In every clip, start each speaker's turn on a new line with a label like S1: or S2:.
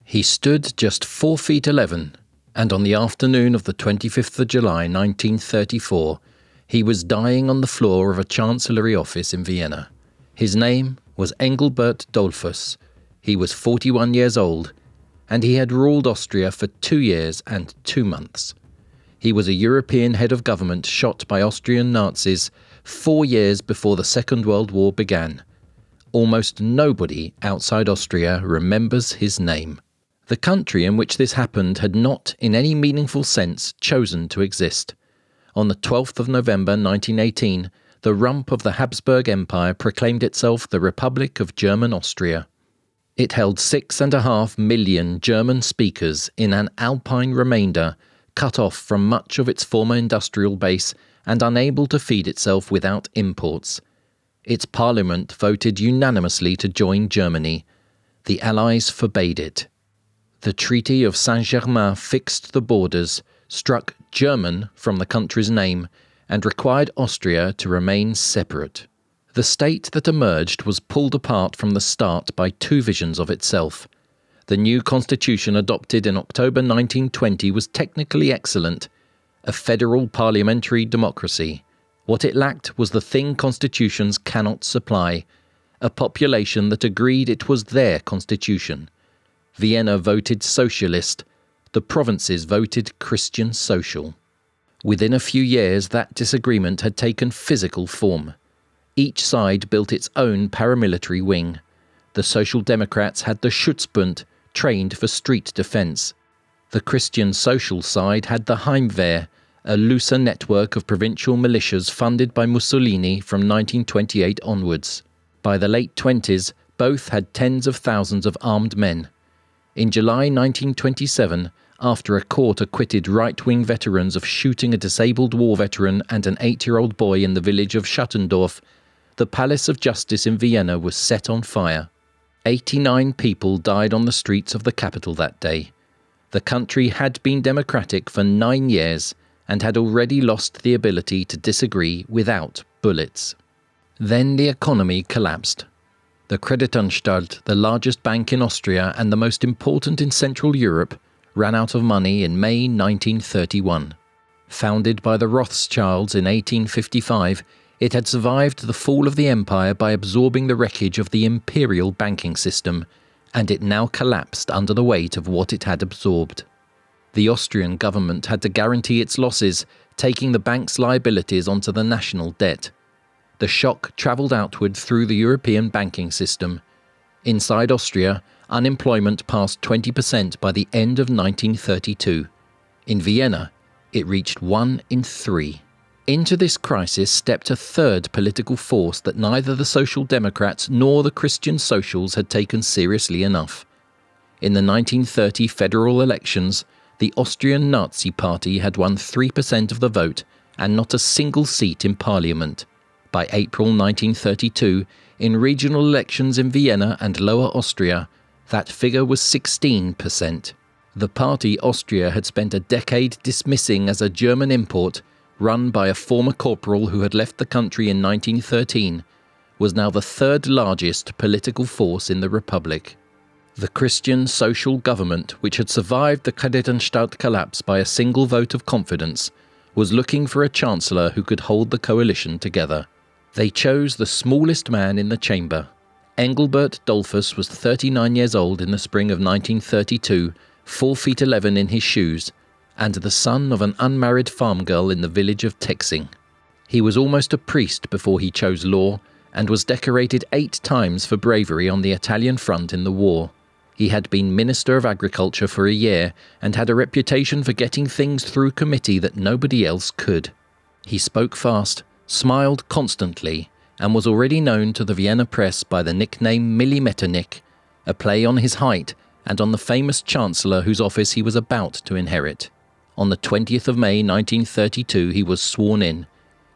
S1: He stood just 4 feet 11, and on the afternoon of the 25th of July 1934, he was dying on the floor of a chancellery office in Vienna. His name was Engelbert Dollfuss. He was 41 years old, and he had ruled Austria for 2 years and 2 months. He was a European head of government shot by Austrian Nazis 4 years before the Second World War began. Almost nobody outside Austria remembers his name. The country in which this happened had not, in any meaningful sense, chosen to exist. On the 12th of November 1918, the rump of the Habsburg Empire proclaimed itself the Republic of German Austria. It held 6.5 million German speakers in an alpine remainder, cut off from much of its former industrial base and unable to feed itself without imports. Its parliament voted unanimously to join Germany. The Allies forbade it. The Treaty of Saint-Germain fixed the borders, struck German from the country's name, and required Austria to remain separate. The state that emerged was pulled apart from the start by 2 visions of itself. The new constitution adopted in October 1920 was technically excellent, a federal parliamentary democracy. What it lacked was the thing constitutions cannot supply, a population that agreed it was their constitution. Vienna voted socialist, the provinces voted Christian social. Within a few years that disagreement had taken physical form. Each side built its own paramilitary wing. The Social Democrats had the Schutzbund, trained for street defence. The Christian social side had the Heimwehr, a looser network of provincial militias funded by Mussolini from 1928 onwards. By the late 20s, both had tens of thousands of armed men. In July 1927, after a court acquitted right-wing veterans of shooting a disabled war veteran and an 8-year-old boy in the village of Schuttendorf, the Palace of Justice in Vienna was set on fire. 89 people died on the streets of the capital that day. The country had been democratic for 9 years and had already lost the ability to disagree without bullets. Then the economy collapsed. The Kreditanstalt, the largest bank in Austria and the most important in Central Europe, ran out of money in May 1931. Founded by the Rothschilds in 1855, it had survived the fall of the empire by absorbing the wreckage of the imperial banking system, and it now collapsed under the weight of what it had absorbed. The Austrian government had to guarantee its losses, taking the bank's liabilities onto the national debt. The shock travelled outward through the European banking system. Inside Austria, unemployment passed 20% by the end of 1932. In Vienna, it reached 1 in 3. Into this crisis stepped a third political force that neither the Social Democrats nor the Christian Socials had taken seriously enough. In the 1930 federal elections, the Austrian Nazi Party had won 3% of the vote and not a single seat in parliament. By April 1932, in regional elections in Vienna and Lower Austria, that figure was 16%. The party Austria had spent a decade dismissing as a German import, run by a former corporal who had left the country in 1913, was now the third largest political force in the Republic. The Christian social government, which had survived the Kreditanstalt collapse by a single vote of confidence, was looking for a chancellor who could hold the coalition together. They chose the smallest man in the chamber. Engelbert Dollfuss was 39 years old in the spring of 1932, 4 feet 11 in his shoes, and the son of an unmarried farm girl in the village of Texing. He was almost a priest before he chose law, and was decorated 8 times for bravery on the Italian front in the war. He had been Minister of Agriculture for a year, and had a reputation for getting things through committee that nobody else could. He spoke fast, smiled constantly, and was already known to the Vienna press by the nickname Millimeternick, a play on his height and on the famous chancellor whose office he was about to inherit. On the 20th of May 1932 he was sworn in.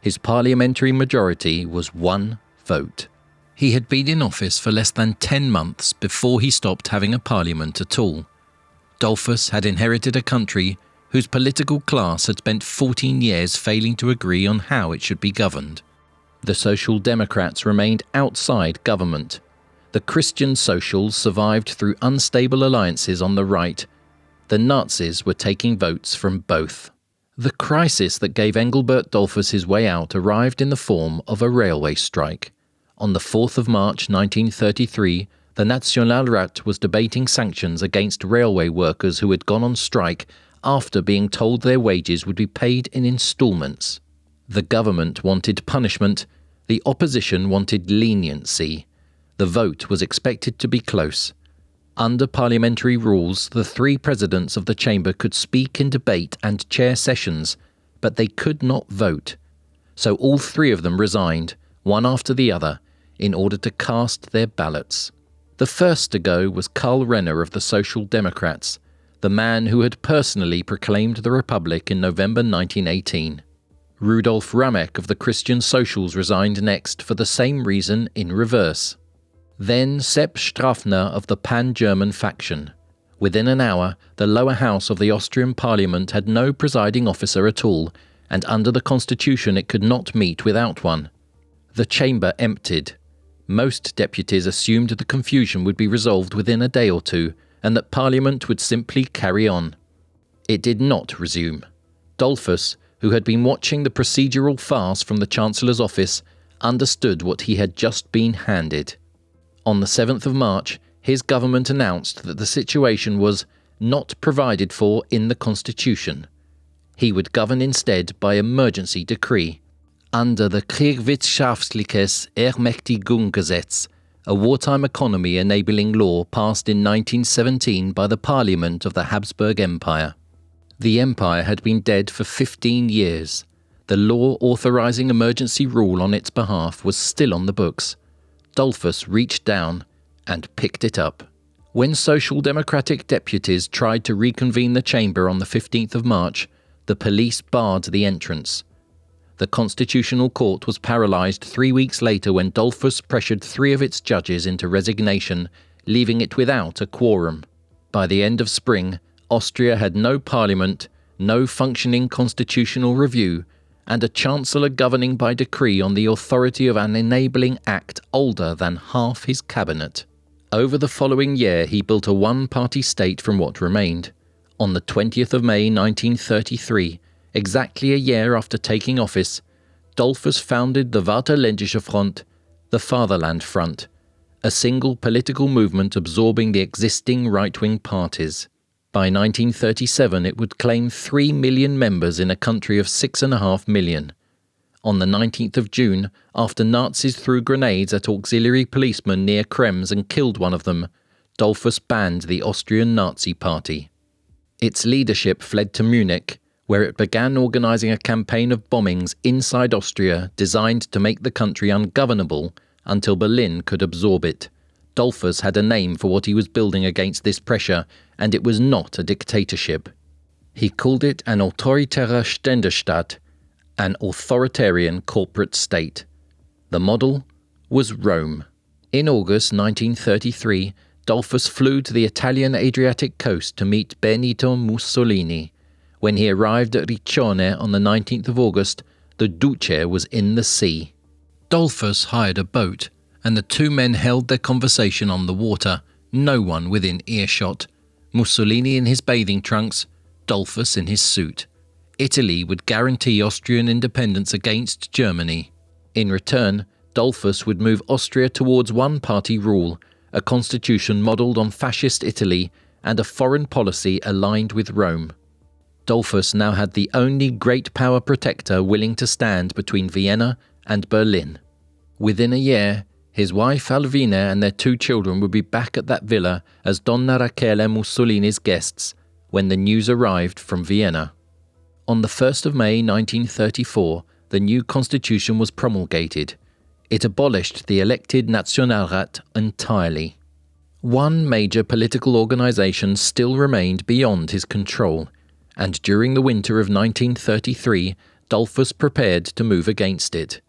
S1: His parliamentary majority was 1 vote. He had been in office for less than 10 months before he stopped having a parliament at all. Dollfuss had inherited a country whose political class had spent 14 years failing to agree on how it should be governed. The Social Democrats remained outside government. The Christian socials survived through unstable alliances on the right. The Nazis were taking votes from both. The crisis that gave Engelbert Dollfuss his way out arrived in the form of a railway strike. On the 4th of March 1933, the Nationalrat was debating sanctions against railway workers who had gone on strike after being told their wages would be paid in instalments. The government wanted punishment, the opposition wanted leniency. The vote was expected to be close. Under parliamentary rules, the three presidents of the chamber could speak in debate and chair sessions, but they could not vote. So all three of them resigned, one after the other, in order to cast their ballots. The first to go was Karl Renner of the Social Democrats, the man who had personally proclaimed the Republic in November 1918. Rudolf Ramek of the Christian Socials resigned next for the same reason in reverse. Then Sepp Strafner of the pan-German faction. Within an hour, the lower house of the Austrian parliament had no presiding officer at all, and under the constitution it could not meet without one. The chamber emptied. Most deputies assumed the confusion would be resolved within a day or two, and that Parliament would simply carry on. It did not resume. Dollfuss, who had been watching the procedural farce from the Chancellor's office, understood what he had just been handed. On the 7th of March, his government announced that the situation was not provided for in the Constitution. He would govern instead by emergency decree. Under the Kriegswirtschaftliches Ermächtigungsgesetz, a wartime economy enabling law passed in 1917 by the Parliament of the Habsburg Empire. The empire had been dead for 15 years. The law authorizing emergency rule on its behalf was still on the books. Dollfuss reached down and picked it up. When Social Democratic deputies tried to reconvene the chamber on the 15th of March, the police barred the entrance. The Constitutional Court was paralysed 3 weeks later when Dollfuss pressured 3 of its judges into resignation, leaving it without a quorum. By the end of spring, Austria had no parliament, no functioning constitutional review, and a chancellor governing by decree on the authority of an enabling act older than half his cabinet. Over the following year he built a one-party state from what remained. On the 20th of May 1933, exactly a year after taking office, Dollfuss founded the Vaterländische Front, the Fatherland Front, a single political movement absorbing the existing right-wing parties. By 1937 it would claim 3 million members in a country of 6.5 million. On the 19th of June, after Nazis threw grenades at auxiliary policemen near Krems and killed one of them, Dollfuss banned the Austrian Nazi Party. Its leadership fled to Munich, where it began organising a campaign of bombings inside Austria designed to make the country ungovernable until Berlin could absorb it. Dollfuss had a name for what he was building against this pressure, and it was not a dictatorship. He called it an autoritärer Ständestaat, an authoritarian corporate state. The model was Rome. In August 1933, Dollfuss flew to the Italian Adriatic coast to meet Benito Mussolini. When he arrived at Riccione on the 19th of August, the Duce was in the sea. Dollfuss hired a boat, and the two men held their conversation on the water, no one within earshot. Mussolini in his bathing trunks, Dollfuss in his suit. Italy would guarantee Austrian independence against Germany. In return, Dollfuss would move Austria towards one-party rule, a constitution modelled on fascist Italy, and a foreign policy aligned with Rome. Dollfuss now had the only great power protector willing to stand between Vienna and Berlin. Within a year, his wife Alvina and their 2 children would be back at that villa as Donna Rachele Mussolini's guests when the news arrived from Vienna. On the 1st of May 1934, the new constitution was promulgated. It abolished the elected Nationalrat entirely. One major political organisation still remained beyond his control, and during the winter of 1933, Dollfuss prepared to move against it.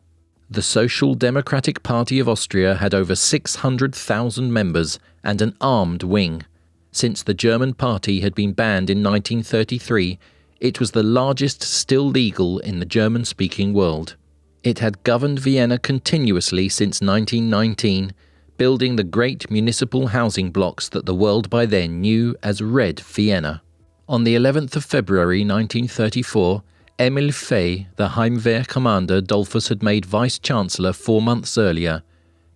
S1: The Social Democratic Party of Austria had over 600,000 members and an armed wing. Since the German party had been banned in 1933, it was the largest still legal in the German-speaking world. It had governed Vienna continuously since 1919, building the great municipal housing blocks that the world by then knew as Red Vienna. On the 11th of February 1934, Emil Fay, the Heimwehr commander Dollfuss had made vice-chancellor 4 months earlier,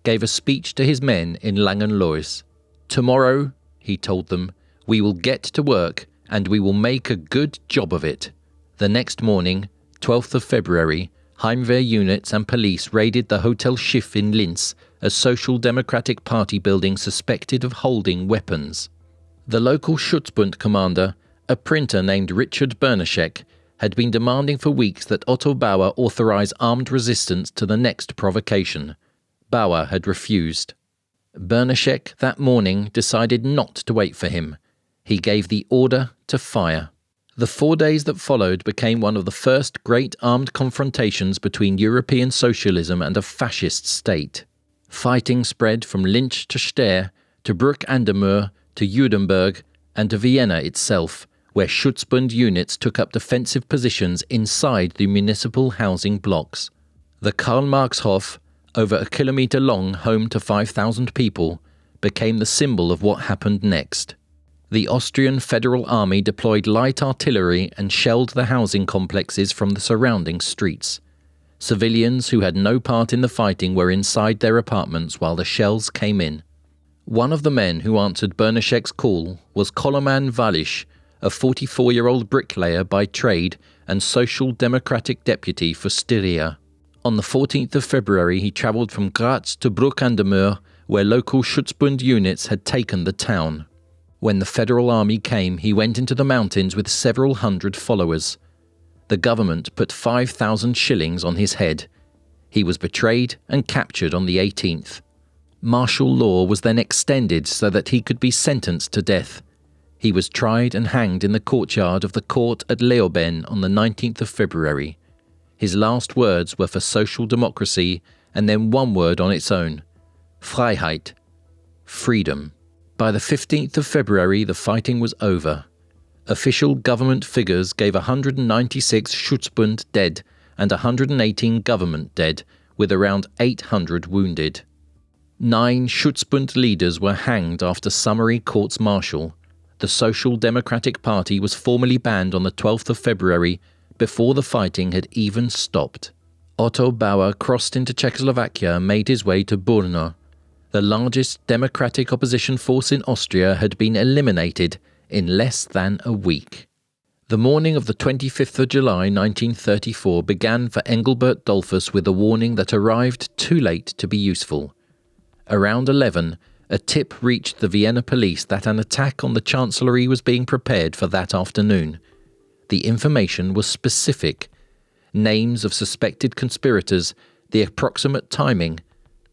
S1: gave a speech to his men in Langenlois. "Tomorrow," he told them, "we will get to work and we will make a good job of it." The next morning, 12th of February, Heimwehr units and police raided the Hotel Schiff in Linz, a Social Democratic Party building suspected of holding weapons. The local Schutzbund commander, a printer named Richard Bernaschek, had been demanding for weeks that Otto Bauer authorize armed resistance to the next provocation. Bauer had refused. Bernaschek that morning decided not to wait for him. He gave the order to fire. The 4 days that followed became one of the first great armed confrontations between European socialism and a fascist state. Fighting spread from Linz to Steyr, to Bruck an der Mur, to Judenburg, and to Vienna itself, where Schutzbund units took up defensive positions inside the municipal housing blocks. The Karl-Marx-Hof, over a kilometre-long home to 5,000 people, became the symbol of what happened next. The Austrian Federal Army deployed light artillery and shelled the housing complexes from the surrounding streets. Civilians who had no part in the fighting were inside their apartments while the shells came in. One of the men who answered Bernaschek's call was Koloman Wallisch, a 44-year-old bricklayer by trade and Social Democratic deputy for Styria. On the 14th of February he travelled from Graz to Bruck an der Mur, where local Schutzbund units had taken the town. When the Federal Army came, he went into the mountains with several hundred followers. The government put 5,000 shillings on his head. He was betrayed and captured on the 18th. Martial law was then extended so that he could be sentenced to death. He was tried and hanged in the courtyard of the court at Leoben on the 19th of February. His last words were for social democracy, and then one word on its own: Freiheit, freedom. By the 15th of February, the fighting was over. Official government figures gave 196 Schutzbund dead and 118 government dead, with around 800 wounded. 9 Schutzbund leaders were hanged after summary courts-martial. The Social Democratic Party was formally banned on the 12th of February, before the fighting had even stopped. Otto Bauer crossed into Czechoslovakia and made his way to Brno. The largest democratic opposition force in Austria had been eliminated in less than a week. The morning of the 25th of July 1934 began for Engelbert Dollfuss with a warning that arrived too late to be useful. Around 11, a tip reached the Vienna police that an attack on the Chancellery was being prepared for that afternoon. The information was specific: names of suspected conspirators, the approximate timing,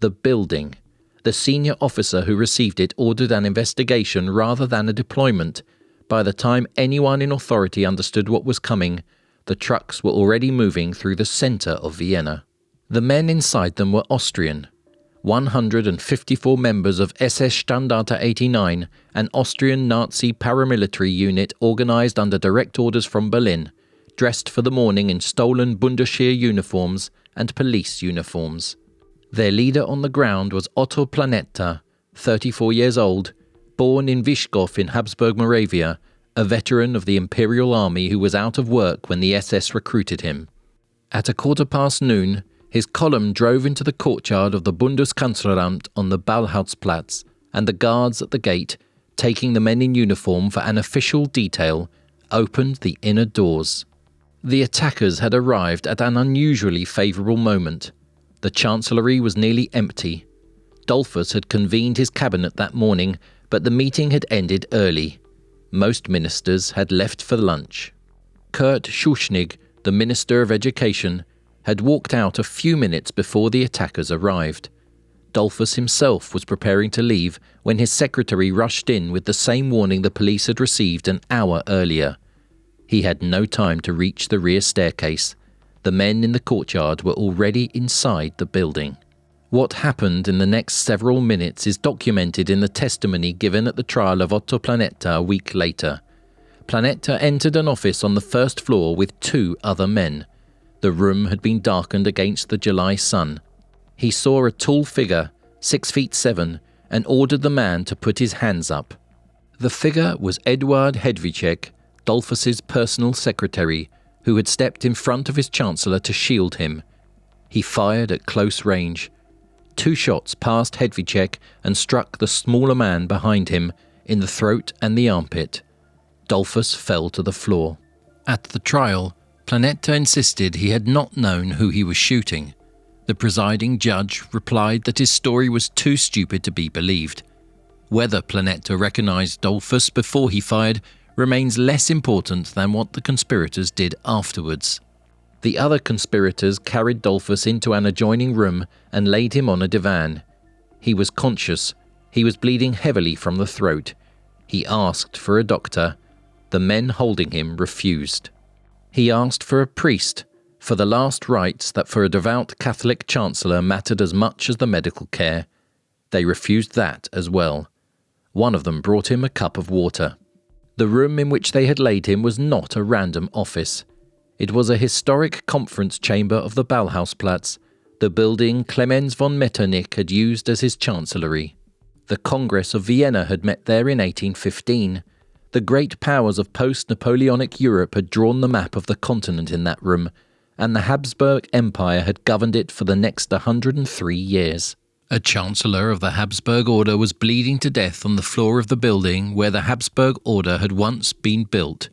S1: the building. The senior officer who received it ordered an investigation rather than a deployment. By the time anyone in authority understood what was coming, the trucks were already moving through the centre of Vienna. The men inside them were Austrian. 154 members of SS Standarte 89, an Austrian Nazi paramilitary unit organised under direct orders from Berlin, dressed for the morning in stolen Bundesheer uniforms and police uniforms. Their leader on the ground was Otto Planetta, 34 years old, born in Wischkow in Habsburg, Moravia, a veteran of the Imperial Army who was out of work when the SS recruited him. At noon, his column drove into the courtyard of the Bundeskanzleramt on the Ballhausplatz, and the guards at the gate, taking the men in uniform for an official detail, opened the inner doors. The attackers had arrived at an unusually favourable moment. The Chancellery was nearly empty. Dollfuss had convened his cabinet that morning, but the meeting had ended early. Most ministers had left for lunch. Kurt Schuschnigg, the Minister of Education, had walked out a few minutes before the attackers arrived. Dollfuss himself was preparing to leave when his secretary rushed in with the same warning the police had received an hour earlier. He had no time to reach the rear staircase. The men in the courtyard were already inside the building. What happened in the next several minutes is documented in the testimony given at the trial of Otto Planetta a week later. Planetta entered an office on the first floor with 2 other men. The room had been darkened against the July sun. He saw a tall figure, 6'7", and ordered the man to put his hands up. The figure was Eduard Hedvicek, Dollfuss's personal secretary, who had stepped in front of his chancellor to shield him. He fired at close range. 2 shots passed Hedvicek and struck the smaller man behind him in the throat and the armpit. Dollfuss fell to the floor. At the trial, Planetta insisted he had not known who he was shooting. The presiding judge replied that his story was too stupid to be believed. Whether Planetta recognized Dollfuss before he fired remains less important than what the conspirators did afterwards. The other conspirators carried Dollfuss into an adjoining room and laid him on a divan. He was conscious. He was bleeding heavily from the throat. He asked for a doctor. The men holding him refused. He asked for a priest, for the last rites that for a devout Catholic chancellor mattered as much as the medical care. They refused that as well. One of them brought him a cup of water. The room in which they had laid him was not a random office. It was a historic conference chamber of the Ballhausplatz, the building Clemens von Metternich had used as his chancellery. The Congress of Vienna had met there in 1815. The great powers of post-Napoleonic Europe had drawn the map of the continent in that room, and the Habsburg Empire had governed it for the next 103 years. A chancellor of the Habsburg order was bleeding to death on the floor of the building where the Habsburg order had once been built.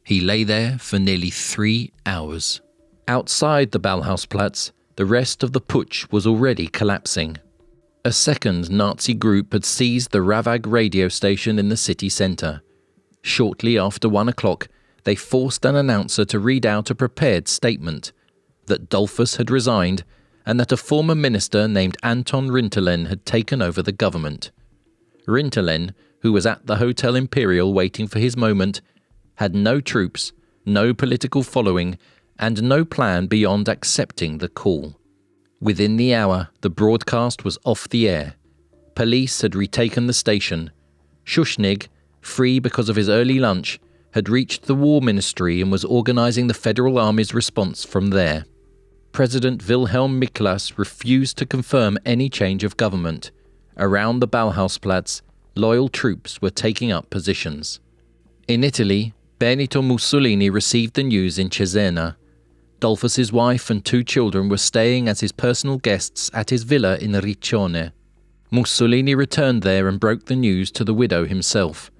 S1: He lay there for nearly 3 hours. Outside the Ballhausplatz, the rest of the putsch was already collapsing. A second Nazi group had seized the Ravag radio station in the city centre. Shortly after 1 o'clock, they forced an announcer to read out a prepared statement that Dollfuss had resigned and that a former minister named Anton Rintelen had taken over the government. Rintelen, who was at the Hotel Imperial waiting for his moment, had no troops, no political following, and no plan beyond accepting the call. Within the hour, the broadcast was off the air. Police had retaken the station. Schuschnigg, free because of his early lunch, had reached the War Ministry and was organising the Federal Army's response from there. President Wilhelm Miklas refused to confirm any change of government. Around the Ballhausplatz, loyal troops were taking up positions. In Italy, Benito Mussolini received the news in Cesena. Dollfuss's wife and 2 children were staying as his personal guests at his villa in Riccione. Mussolini returned there and broke the news to the widow himself.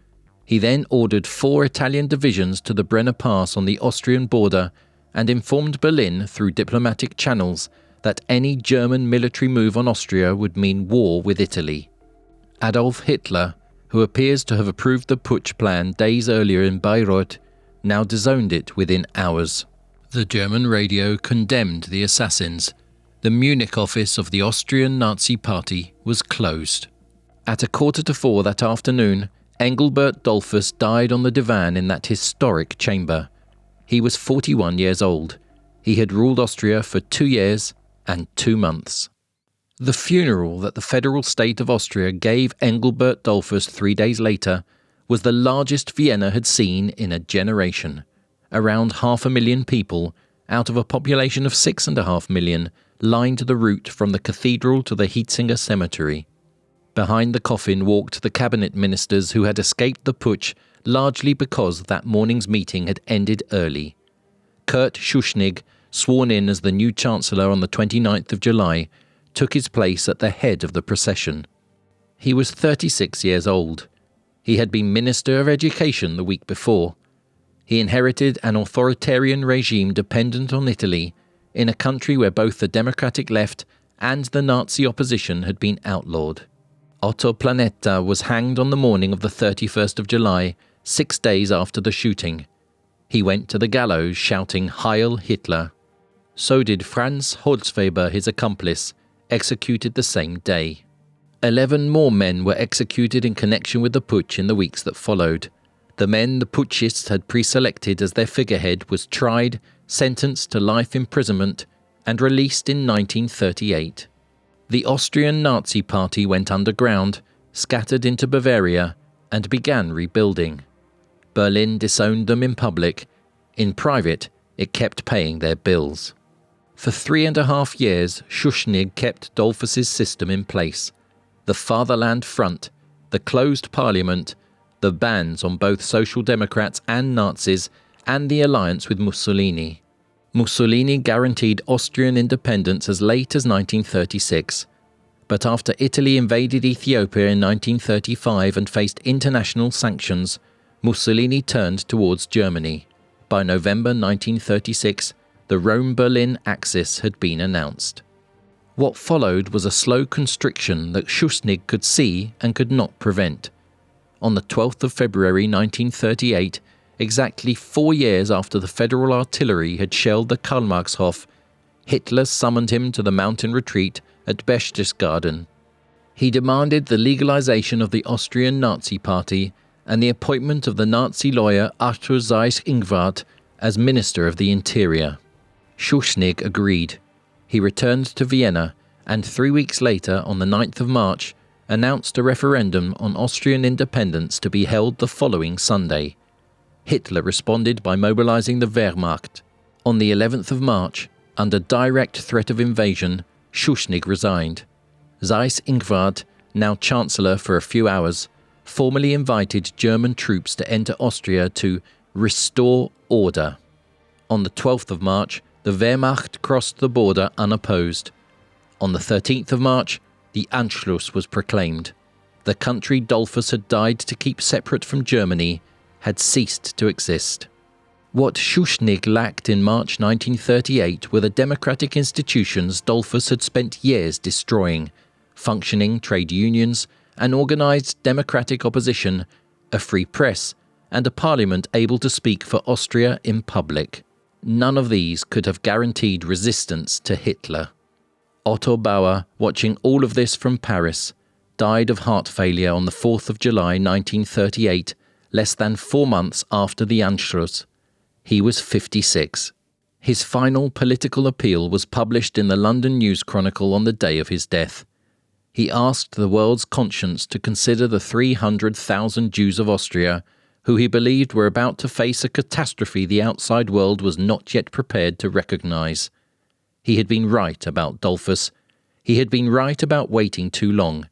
S1: He then ordered 4 Italian divisions to the Brenner Pass on the Austrian border and informed Berlin through diplomatic channels that any German military move on Austria would mean war with Italy. Adolf Hitler, who appears to have approved the putsch plan days earlier in Bayreuth, now disowned it within hours. The German radio condemned the assassins. The Munich office of the Austrian Nazi Party was closed. At 3:45 that afternoon, Engelbert Dollfuss died on the divan in that historic chamber. He was 41 years old. He had ruled Austria for 2 years and 2 months. The funeral that the federal state of Austria gave Engelbert Dollfuss 3 days later was the largest Vienna had seen in a generation. Around 500,000 people, out of a population of 6.5 million, lined the route from the cathedral to the Hietzinger cemetery. Behind the coffin walked the cabinet ministers who had escaped the putsch largely because that morning's meeting had ended early. Kurt Schuschnigg, sworn in as the new chancellor on the 29th of July, took his place at the head of the procession. He was 36 years old. He had been Minister of Education the week before. He inherited an authoritarian regime dependent on Italy, in a country where both the democratic left and the Nazi opposition had been outlawed. Otto Planetta was hanged on the morning of the 31st of July, 6 days after the shooting. He went to the gallows shouting Heil Hitler. So did Franz Holzweber, his accomplice, executed the same day. 11 more men were executed in connection with the putsch in the weeks that followed. The men the putschists had pre-selected as their figurehead was tried, sentenced to life imprisonment, and released in 1938. The Austrian Nazi Party went underground, scattered into Bavaria, and began rebuilding. Berlin disowned them in public. In private, it kept paying their bills. For 3.5 years, Schuschnigg kept Dollfuss's system in place. the Fatherland Front, the closed parliament, the bans on both Social Democrats and Nazis, and the alliance with Mussolini. Mussolini guaranteed Austrian independence as late as 1936. But after Italy invaded Ethiopia in 1935 and faced international sanctions, Mussolini turned towards Germany. By November 1936, the Rome-Berlin axis had been announced. What followed was a slow constriction that Schuschnigg could see and could not prevent. On the 12th of February 1938, exactly 4 years after the Federal artillery had shelled the Karl-Marx-Hof, Hitler summoned him to the mountain retreat at Berchtesgaden. He demanded the legalization of the Austrian Nazi Party and the appointment of the Nazi lawyer Arthur Seyss-Inquart as Minister of the Interior. Schuschnigg agreed. He returned to Vienna and 3 weeks later, on the 9th of March, announced a referendum on Austrian independence to be held the following Sunday. Hitler responded by mobilizing the Wehrmacht. On the 11th of March, under direct threat of invasion, Schuschnigg resigned. Seyss-Inquart, now Chancellor for a few hours, formally invited German troops to enter Austria to restore order. On the 12th of March, the Wehrmacht crossed the border unopposed. On the 13th of March, the Anschluss was proclaimed. The country Dollfuss had died to keep separate from Germany had ceased to exist. What Schuschnigg lacked in March 1938 were the democratic institutions Dollfuss had spent years destroying: functioning trade unions, an organised democratic opposition, a free press, and a parliament able to speak for Austria in public. None of these could have guaranteed resistance to Hitler. Otto Bauer, watching all of this from Paris, died of heart failure on the 4th of July 1938, less than 4 months after the Anschluss. He was 56. His final political appeal was published in the London News Chronicle on the day of his death. He asked the world's conscience to consider the 300,000 Jews of Austria, who he believed were about to face a catastrophe the outside world was not yet prepared to recognise. He had been right about Dollfuss. He had been right about waiting too long.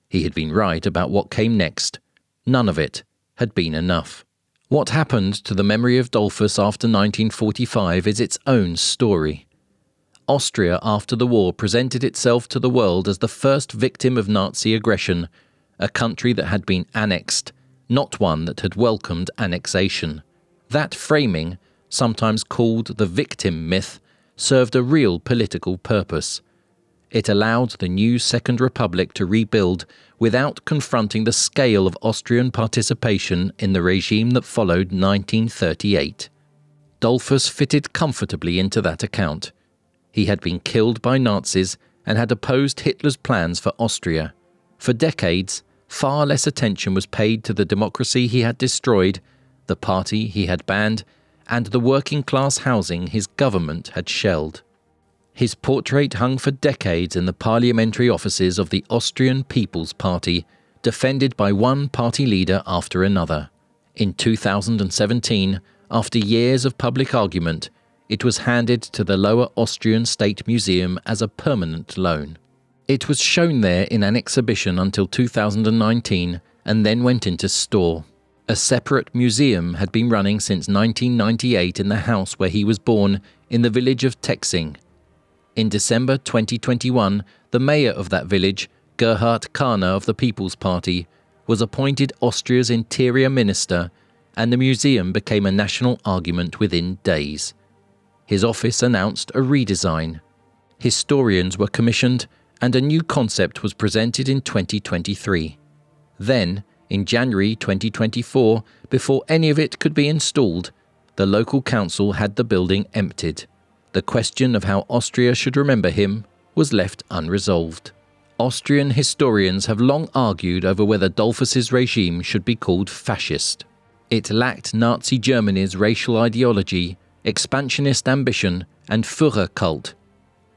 S1: He had been right about what came next. None of it had been enough. What happened to the memory of Dollfuss after 1945 is its own story. Austria after the war presented itself to the world as the first victim of Nazi aggression, a country that had been annexed, not one that had welcomed annexation. That framing, sometimes called the victim myth, served a real political purpose. It allowed the new Second Republic to rebuild without confronting the scale of Austrian participation in the regime that followed 1938. Dollfuss fitted comfortably into that account. He had been killed by Nazis and had opposed Hitler's plans for Austria. For decades, far less attention was paid to the democracy he had destroyed, the party he had banned, and the working-class housing his government had shelled. His portrait hung for decades in the parliamentary offices of the Austrian People's Party, defended by one party leader after another. In 2017, after years of public argument, it was handed to the Lower Austrian State Museum as a permanent loan. It was shown there in an exhibition until 2019 and then went into store. A separate museum had been running since 1998 in the house where he was born, in the village of Texing. In December 2021, the mayor of that village, Gerhard Kahner of the People's Party, was appointed Austria's interior minister, and the museum became a national argument within days. His office announced a redesign. Historians were commissioned, and a new concept was presented in 2023. Then, in January 2024, before any of it could be installed, the local council had the building emptied. The question of how Austria should remember him was left unresolved. Austrian historians have long argued over whether Dollfuss's regime should be called fascist. It lacked Nazi Germany's racial ideology, expansionist ambition, and Führer cult,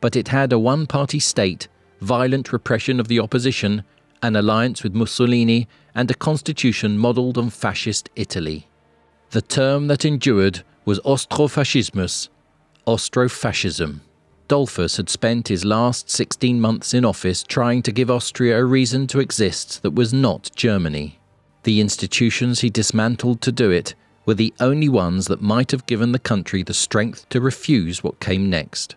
S1: but it had a one-party state, violent repression of the opposition, an alliance with Mussolini, and a constitution modelled on fascist Italy. The term that endured was Austrofascismus, Austrofascism. Dollfuss had spent his last 16 months in office trying to give Austria a reason to exist that was not Germany. The institutions he dismantled to do it were the only ones that might have given the country the strength to refuse what came next.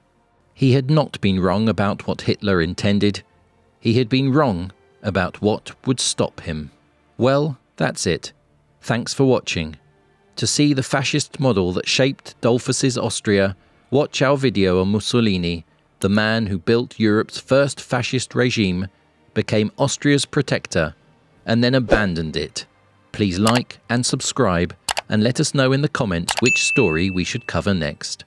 S1: He had not been wrong about what Hitler intended. He had been wrong about what would stop him. Well, that's it. Thanks for watching. To see the fascist model that shaped Dollfuss's Austria, watch our video on Mussolini, the man who built Europe's first fascist regime, became Austria's protector, and then abandoned it. Please like and subscribe, and let us know in the comments which story we should cover next.